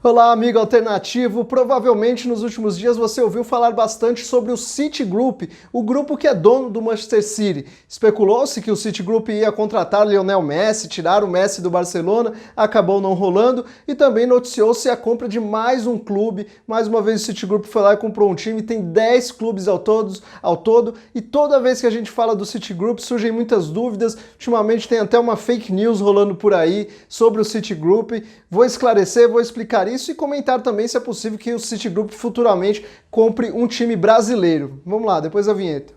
Olá, amigo alternativo! Provavelmente nos últimos dias você ouviu falar bastante sobre o Citigroup, o grupo que é dono do Manchester City. Especulou-se que o Citigroup ia contratar Lionel Messi, tirar o Messi do Barcelona, acabou não rolando, e também noticiou-se a compra de mais um clube. Mais uma vez o Citigroup foi lá e comprou um time, tem 10 clubes ao todo, e toda vez que a gente fala do Citigroup surgem muitas dúvidas. Ultimamente tem até uma fake news rolando por aí sobre o Citigroup. Vou esclarecer, vou explicar isso e comentar também se é possível que o Citigroup futuramente compre um time brasileiro. Vamos lá, depois da vinheta.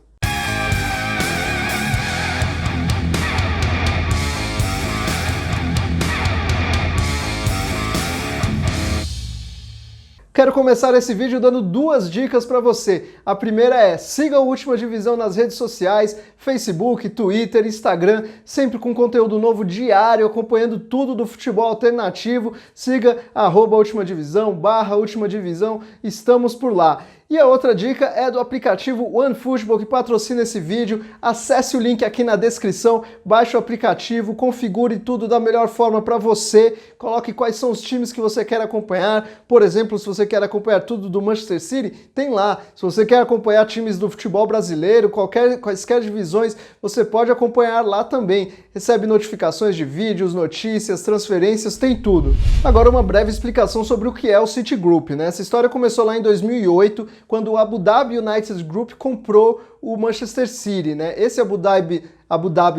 Quero começar esse vídeo dando duas dicas para você. A primeira é: siga o Última Divisão nas redes sociais, Facebook, Twitter, Instagram, sempre com conteúdo novo diário, acompanhando tudo do futebol alternativo. Siga @Última Divisão, /Última Divisão, estamos por lá. E a outra dica é do aplicativo OneFootball, que patrocina esse vídeo. Acesse o link aqui na descrição, baixe o aplicativo, configure tudo da melhor forma para você, coloque quais são os times que você quer acompanhar. Por exemplo, se você quer acompanhar tudo do Manchester City, tem lá. Se você quer acompanhar times do futebol brasileiro, quaisquer divisões, você pode acompanhar lá também. Recebe notificações de vídeos, notícias, transferências, tem tudo. Agora uma breve explicação sobre o que é o Citigroup, né? Essa história começou lá em 2008, quando o Abu Dhabi United Group comprou o Manchester City, né? Esse Abu Dhabi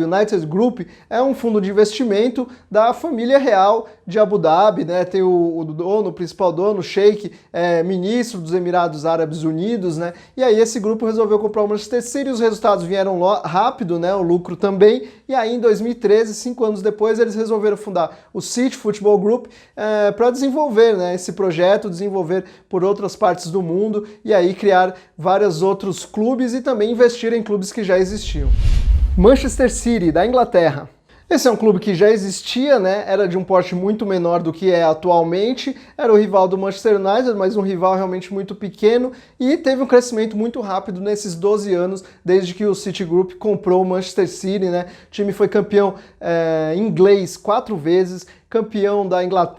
United Group é um fundo de investimento da família real de Abu Dhabi, né? Tem o dono, o principal dono, o Sheikh, ministro dos Emirados Árabes Unidos, né? E aí esse grupo resolveu comprar o Manchester City, os resultados vieram rápido, né? O lucro também. E aí em 2013, 5 anos depois, eles resolveram fundar o City Football Group para desenvolver, né, esse projeto, desenvolver por outras partes do mundo e aí criar vários outros clubes e também investir em clubes que já existiam. Manchester City, da Inglaterra. Esse é um clube que já existia, né? Era de um porte muito menor do que é atualmente, era o rival do Manchester United, mas um rival realmente muito pequeno, e teve um crescimento muito rápido nesses 12 anos, desde que o Citigroup comprou o Manchester City, né? O time foi campeão inglês 4 vezes, campeão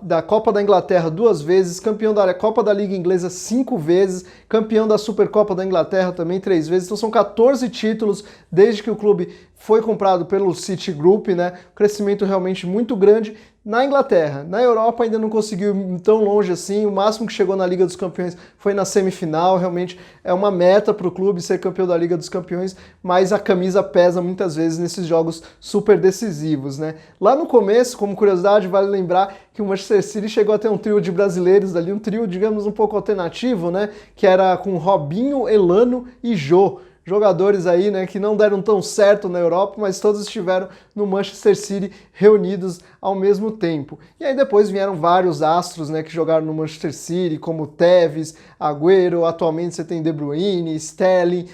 da Copa da Inglaterra 2 vezes, campeão da Copa da Liga Inglesa 5 vezes, campeão da Supercopa da Inglaterra também 3 vezes, então são 14 títulos desde que o clube foi comprado pelo Citigroup, né? Um crescimento realmente muito grande na Inglaterra. Na Europa ainda não conseguiu ir tão longe assim, o máximo que chegou na Liga dos Campeões foi na semifinal. Realmente é uma meta para o clube ser campeão da Liga dos Campeões, mas a camisa pesa muitas vezes nesses jogos super decisivos, né? Lá no começo, como curiosidade, vale lembrar que o Manchester City chegou a ter um trio de brasileiros ali, um trio, digamos, um pouco alternativo, né? Que era com Robinho, Elano e Jô. Jogadores aí, né, que não deram tão certo na Europa, mas todos estiveram no Manchester City reunidos ao mesmo tempo. E aí depois vieram vários astros, né, que jogaram no Manchester City, como Tevez, Agüero, atualmente você tem De Bruyne, Sterling,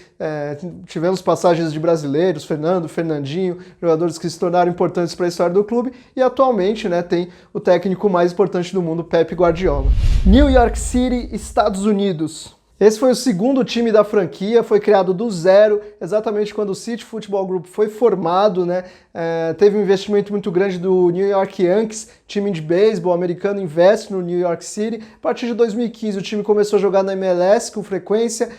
tivemos passagens de brasileiros, Fernando, Fernandinho, jogadores que se tornaram importantes para a história do clube, e atualmente, né, tem o técnico mais importante do mundo, Pep Guardiola. New York City, Estados Unidos. Esse foi o segundo time da franquia, foi criado do zero, exatamente quando o City Football Group foi formado, né? Teve um investimento muito grande do New York Yankees, time de beisebol americano investe no New York City. A partir de 2015 o time começou a jogar na MLS com frequência,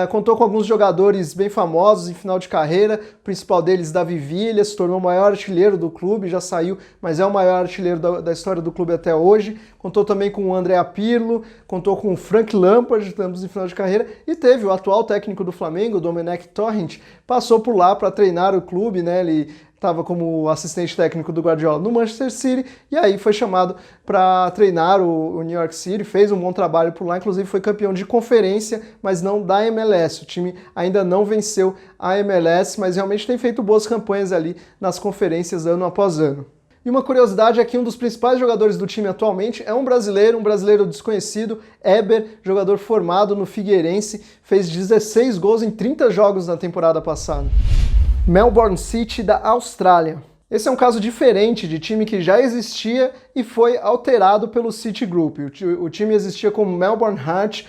contou com alguns jogadores bem famosos em final de carreira, o principal deles, Davi Villa, se tornou o maior artilheiro do clube, já saiu, mas é o maior artilheiro da história do clube até hoje. Contou também com o Andrea Pirlo, contou com o Frank Lampard, ambos em final de carreira, e teve o atual técnico do Flamengo, Domenech Torrent, passou por lá para treinar o clube, né? Ele estava como assistente técnico do Guardiola no Manchester City, e aí foi chamado para treinar o New York City, fez um bom trabalho por lá, inclusive foi campeão de conferência, mas não da MLS. O time ainda não venceu a MLS, mas realmente tem feito boas campanhas ali nas conferências ano após ano. E uma curiosidade é que um dos principais jogadores do time atualmente é um brasileiro desconhecido, Éber, jogador formado no Figueirense, fez 16 gols em 30 jogos na temporada passada. Melbourne City, da Austrália. Esse é um caso diferente de time que já existia e foi alterado pelo Citigroup. O time existia como Melbourne Heart,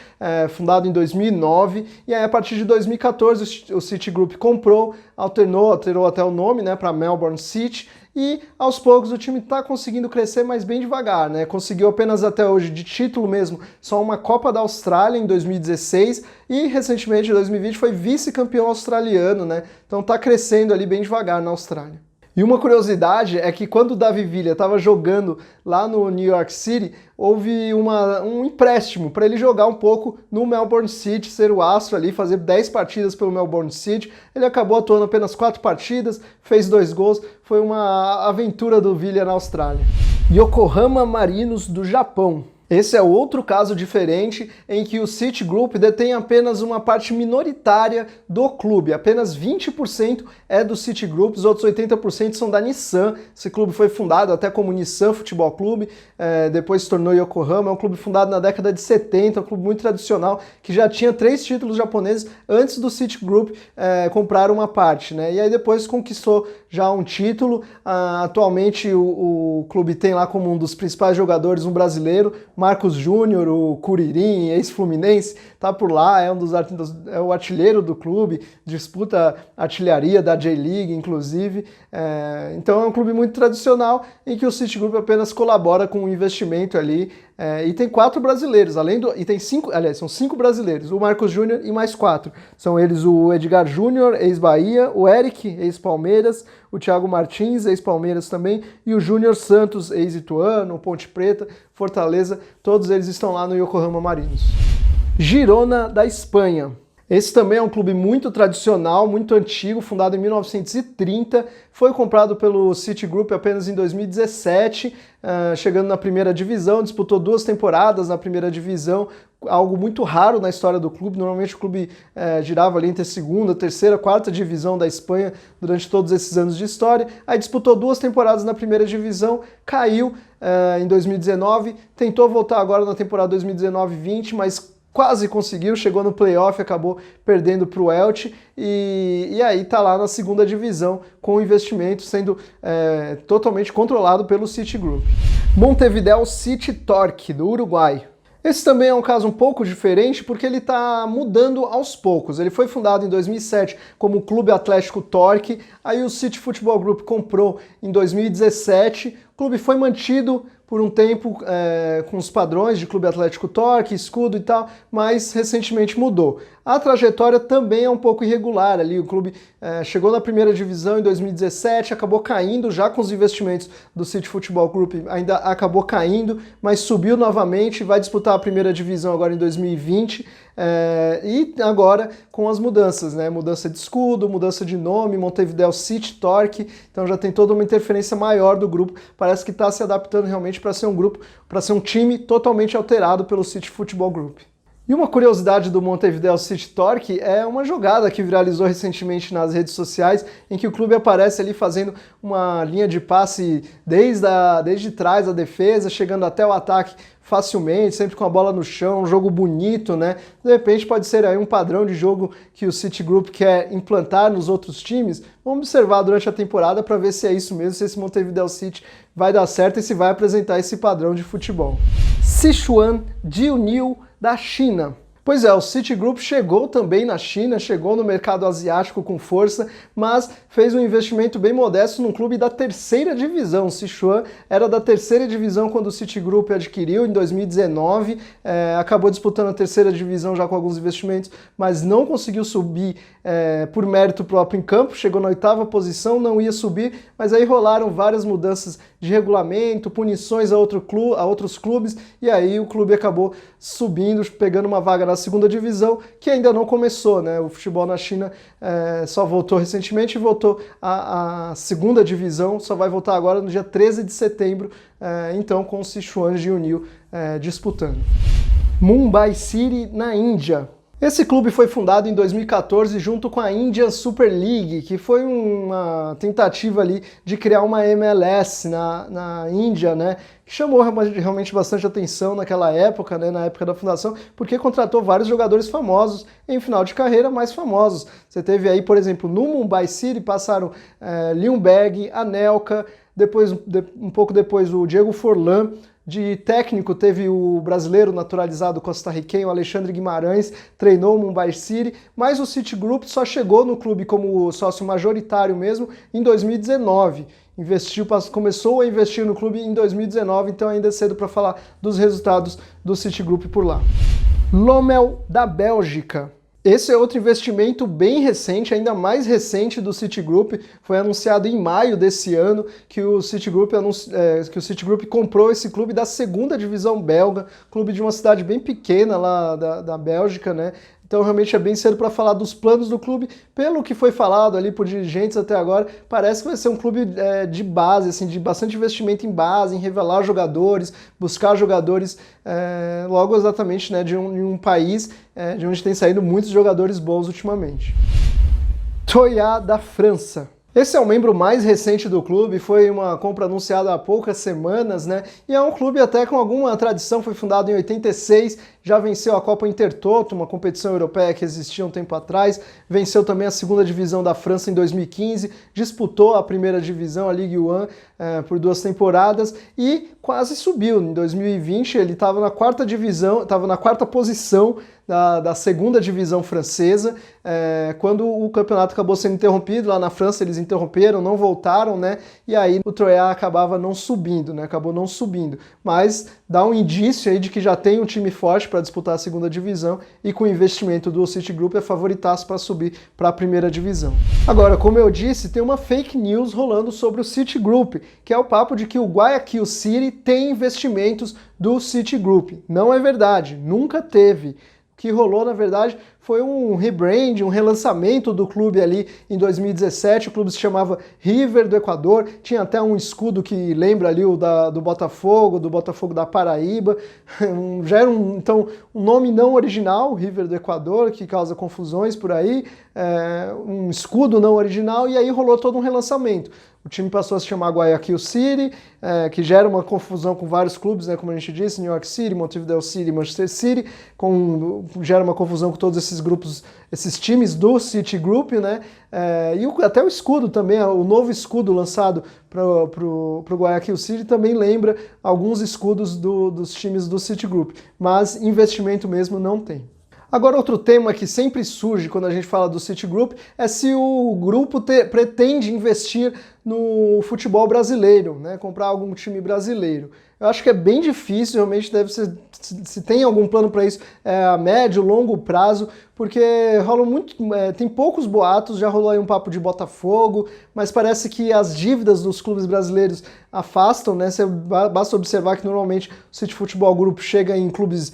fundado em 2009, e aí a partir de 2014 o Citigroup comprou, alterou até o nome, né, para Melbourne City, e aos poucos o time está conseguindo crescer, mas bem devagar, né? Conseguiu apenas até hoje de título mesmo só uma Copa da Austrália em 2016 e recentemente em 2020 foi vice-campeão australiano, né? Então tá crescendo ali bem devagar na Austrália. E uma curiosidade é que quando o Davi Villa estava jogando lá no New York City, houve um empréstimo para ele jogar um pouco no Melbourne City, ser o astro ali, fazer 10 partidas pelo Melbourne City. Ele acabou atuando apenas 4 partidas, fez 2 gols, foi uma aventura do Villa na Austrália. Yokohama Marinos do Japão. Esse é outro caso diferente em que o Citigroup detém apenas uma parte minoritária do clube, apenas 20% é do Citigroup, os outros 80% são da Nissan. Esse clube foi fundado até como Nissan Futebol Clube, depois se tornou Yokohama, é um clube fundado na década de 70, um clube muito tradicional, que já tinha 3 títulos japoneses antes do Citigroup comprar uma parte, né? E aí depois conquistou já um título. Atualmente o clube tem lá como um dos principais jogadores um brasileiro, Marcos Júnior, o Curirim, ex-fluminense, tá por lá, é o artilheiro do clube, disputa artilharia da J-League, inclusive. Então é um clube muito tradicional em que o Citigroup apenas colabora com o investimento ali. E tem 4 brasileiros, são 5 brasileiros, o Marcos Júnior e mais 4. São eles o Edgar Júnior, ex-Bahia, o Eric, ex-Palmeiras, o Thiago Martins, ex-Palmeiras também, e o Júnior Santos, ex-Ituano, Ponte Preta, Fortaleza, todos eles estão lá no Yokohama Marinos. Girona da Espanha. Esse também é um clube muito tradicional, muito antigo, fundado em 1930, foi comprado pelo Citigroup apenas em 2017, chegando na primeira divisão, disputou 2 temporadas na primeira divisão, algo muito raro na história do clube. Normalmente o clube girava ali entre a segunda, terceira, quarta divisão da Espanha durante todos esses anos de história. Aí disputou 2 temporadas na primeira divisão, caiu em 2019, tentou voltar agora na temporada 2019-20, mas quase conseguiu, chegou no playoff, acabou perdendo para o Elche e aí está lá na segunda divisão com o investimento sendo totalmente controlado pelo Citigroup. Montevideo City Torque, do Uruguai. Esse também é um caso um pouco diferente porque ele está mudando aos poucos. Ele foi fundado em 2007 como Clube Atlético Torque, aí o City Futebol Group comprou em 2017, o clube foi mantido por um tempo com os padrões de Clube Atlético Torque, escudo e tal, mas recentemente mudou. A trajetória também é um pouco irregular ali, o clube chegou na primeira divisão em 2017, acabou caindo já com os investimentos do City Futebol Group, ainda acabou caindo, mas subiu novamente, vai disputar a primeira divisão agora em 2020, e agora com as mudanças, né? Mudança de escudo, mudança de nome, Montevideo City Torque, então já tem toda uma interferência maior do grupo, parece que está se adaptando realmente para ser um grupo, para ser um time totalmente alterado pelo City Futebol Group. E uma curiosidade do Montevideo City Torque é uma jogada que viralizou recentemente nas redes sociais, em que o clube aparece ali fazendo uma linha de passe desde trás da defesa, chegando até o ataque facilmente, sempre com a bola no chão, um jogo bonito, né? De repente pode ser aí um padrão de jogo que o Citigroup quer implantar nos outros times. Vamos observar durante a temporada para ver se é isso mesmo, se esse Montevideo City vai dar certo e se vai apresentar esse padrão de futebol. Sichuan Jiuniu da China. Pois é, o Citigroup chegou também na China, chegou no mercado asiático com força, mas fez um investimento bem modesto num clube da terceira divisão. O Sichuan era da terceira divisão quando o Citigroup adquiriu em 2019, acabou disputando a terceira divisão já com alguns investimentos, mas não conseguiu subir por mérito próprio em campo, chegou na 8ª posição, não ia subir, mas aí rolaram várias mudanças de regulamento, punições a outros clubes, e aí o clube acabou subindo, pegando uma vaga na segunda divisão, que ainda não começou, né? O futebol na China só voltou recentemente e voltou à segunda divisão, só vai voltar agora no dia 13 de setembro, então com o Sichuan Jiuniu disputando. Mumbai City, na Índia. Esse clube foi fundado em 2014 junto com a Indian Super League, que foi uma tentativa ali de criar uma MLS na Índia, né? Que chamou realmente bastante atenção naquela época, né? Na época da fundação, porque contratou vários jogadores famosos em final de carreira, mais famosos. Você teve aí, por exemplo, no Mumbai City passaram Ljungberg, Anelka, um pouco depois o Diego Forlan. De técnico teve o brasileiro naturalizado costarriquenho Alexandre Guimarães, treinou o Mumbai City, mas o Citigroup só chegou no clube como sócio majoritário mesmo em 2019. começou a investir no clube em 2019, então ainda é cedo para falar dos resultados do Citigroup por lá. Lommel, da Bélgica. Esse é outro investimento bem recente, ainda mais recente do Citigroup. Foi anunciado em maio desse ano que o Citigroup comprou esse clube da segunda divisão belga, clube de uma cidade bem pequena lá da Bélgica, né? Então realmente é bem cedo para falar dos planos do clube. Pelo que foi falado ali por dirigentes até agora, parece que vai ser um clube de base, assim, de bastante investimento em base, em revelar jogadores, buscar jogadores logo exatamente, né, de um país de onde tem saído muitos jogadores bons ultimamente. Troyes, da França. Esse é o membro mais recente do clube, foi uma compra anunciada há poucas semanas, né? E é um clube até com alguma tradição, foi fundado em 86, já venceu a Copa Intertoto, uma competição europeia que existia um tempo atrás, venceu também a segunda divisão da França em 2015, disputou a primeira divisão, a Ligue 1, por 2 temporadas e quase subiu. Em 2020 ele estava na quarta divisão, estava na quarta posição da segunda divisão francesa, quando o campeonato acabou sendo interrompido. Lá na França eles interromperam, não voltaram, né? E aí o Troyes acabava não subindo, né? Acabou não subindo. Mas dá um indício aí de que já tem um time forte para disputar a segunda divisão e com o investimento do Citigroup é favoritaço para subir para a primeira divisão. Agora, como eu disse, tem uma fake news rolando sobre o Citigroup, que é o papo de que o Guayaquil City tem investimentos do Citigroup. Não é verdade, nunca teve. O que rolou, na verdade, foi um rebrand, um relançamento do clube ali em 2017. O clube se chamava River do Equador, tinha até um escudo que lembra ali o do Botafogo da Paraíba. Já era então um nome não original, River do Equador, que causa confusões por aí, um escudo não original, e aí rolou todo um relançamento. O time passou a se chamar Guayaquil City, que gera uma confusão com vários clubes, né, como a gente disse, New York City, Montevideo City, Manchester City, gera uma confusão com todos esses grupos, esses times do Citigroup, né, e até o escudo também, o novo escudo lançado para o Guayaquil City também lembra alguns escudos dos times do Citigroup, mas investimento mesmo não tem. Agora, outro tema que sempre surge quando a gente fala do Citigroup é se o grupo pretende investir no futebol brasileiro, né? Comprar algum time brasileiro. Eu acho que é bem difícil, realmente deve ser, se tem algum plano para isso, a médio, longo prazo, porque tem poucos boatos, já rolou aí um papo de Botafogo, mas parece que as dívidas dos clubes brasileiros afastam, né? Basta observar que normalmente o City Futebol Group chega em clubes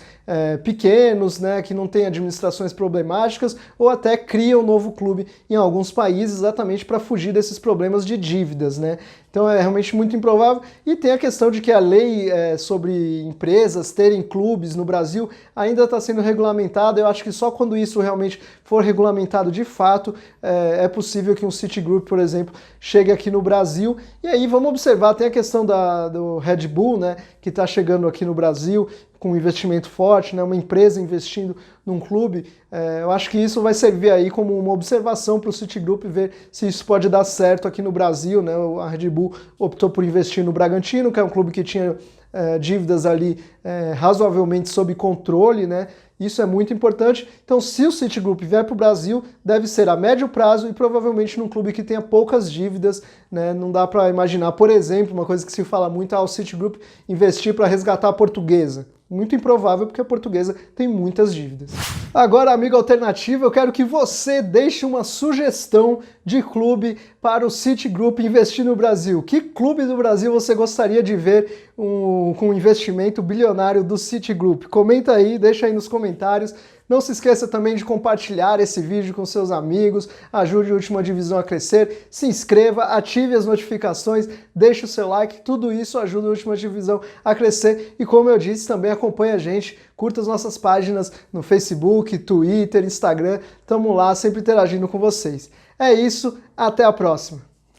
pequenos, né? Que não tem administrações problemáticas, ou até cria um novo clube em alguns países exatamente para fugir desses problemas de dívidas, né? Então é realmente muito improvável. E tem a questão de que a lei sobre empresas terem clubes no Brasil ainda está sendo regulamentada. Eu acho que só quando isso realmente for regulamentado de fato, é possível que um Citigroup, por exemplo, chegue aqui no Brasil. E aí vamos observar, tem a questão do Red Bull, né, que está chegando aqui no Brasil com um investimento forte, né, uma empresa investindo num clube. Eu acho que isso vai servir aí como uma observação para o Citigroup, ver se isso pode dar certo aqui no Brasil, né? A Red Bull optou por investir no Bragantino, que é um clube que tinha dívidas ali razoavelmente sob controle, né? Isso é muito importante. Então, se o Citigroup vier para o Brasil, deve ser a médio prazo e provavelmente num clube que tenha poucas dívidas, né? Não dá para imaginar, por exemplo, uma coisa que se fala muito, o Citigroup investir para resgatar a Portuguesa. Muito improvável, porque a Portuguesa tem muitas dívidas. Agora, amigo alternativo, eu quero que você deixe uma sugestão de clube para o Citigroup investir no Brasil. Que clube do Brasil você gostaria de ver com um investimento bilionário do Citigroup? Comenta aí, deixa aí nos comentários. Não se esqueça também de compartilhar esse vídeo com seus amigos, ajude a Última Divisão a crescer, se inscreva, ative as notificações, deixe o seu like, tudo isso ajuda a Última Divisão a crescer e, como eu disse, também acompanhe a gente, curta as nossas páginas no Facebook, Twitter, Instagram, estamos lá sempre interagindo com vocês. É isso, até a próxima!